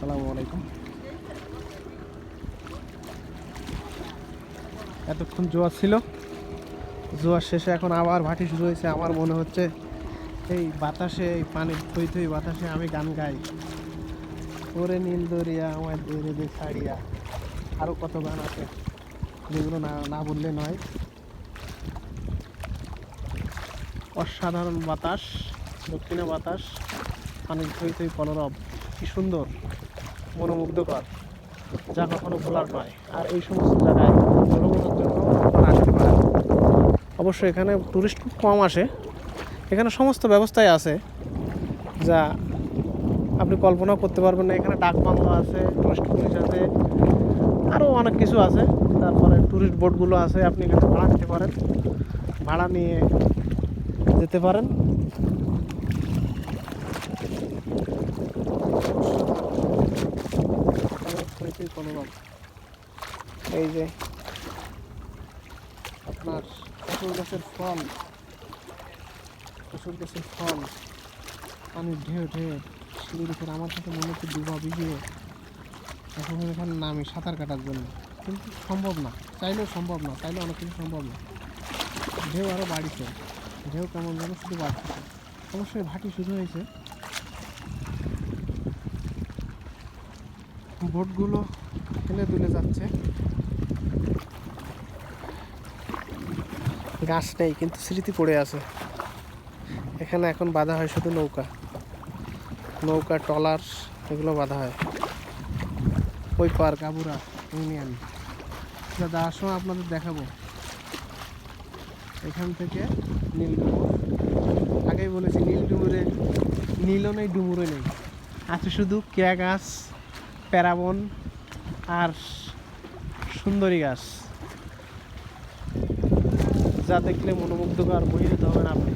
আসসালামু আলাইকুম। এতক্ষণ জোয়ার ছিল, জোয়ার শেষে এখন আবার ভাটি শুরু হয়েছে। আমার মনে হচ্ছে এই বাতাসে, এই পানির থই থই বাতাসে আমি গান গাই, ওরে নীল দরিয়া আমার দেরে দে ছাড়িয়া। আরও কত গান আছে যেগুলো না না বললে নয়। অসাধারণ বাতাস, দক্ষিণে বাতাস, পানির থই থই কলরব, কি সুন্দর, মনোমুগ্ধকর, যা কখনো ভোলার নয়। আর এই সমস্ত জায়গায় ভ্রমণের জন্য আপনারা আসতে পারেন। অবশ্য এখানে টুরিস্ট খুব কম আসে। এখানে সমস্ত ব্যবস্থাই আছে যা আপনি কল্পনাও করতে পারবেন না। এখানে ডাক বাংলো আছে, টুরিস্ট পুলিশ আছে, আরও অনেক কিছু আছে। তারপরে টুরিস্ট বোটগুলো আছে, আপনি এখানে ভাড়া নিতে পারেন, ভাড়া নিয়ে যেতে পারেন। এই যে আপনার কচুর গাছের ফল, কচুর গাছের ফল, পানির ঢেউ ঢেউ সিঁড়ির উপর। আমার কাছে মনে হচ্ছে ডুবা ভিজিয়ে এখন এখানে নামি সাঁতার কাটার জন্য, কিন্তু সম্ভব না, চাইলেও সম্ভব না, চাইলে অনেক কিছু সম্ভব না। ঢেউ আরও বাড়িছে, ঢেউ কেমন যেন শুধু বাড়তেছে। অবশ্যই ভাটি শুরু হয়েছে, বোটগুলো হেলে দুলে যাচ্ছে। গাছ নেই কিন্তু স্মৃতি পড়ে আছে। এখানে এখন বাঁধা হয় শুধু নৌকা, নৌকা, ট্রলার, এগুলো বাঁধা হয়। ওই পার গাবুরা ইউনিয়ন, যা যাওয়ার সময় আপনাদের দেখাবো। এখান থেকে নীলডুমুর, আগেই বলেছি নীলডুমুরে নীলও নেই, ডুমুরও নেই, আছে শুধু কেয়া গাছ, প্যারাবন আর সুন্দরী গাছ, যা দেখলে মনোমুগ্ধকর, মোহিত হবেন আপনি।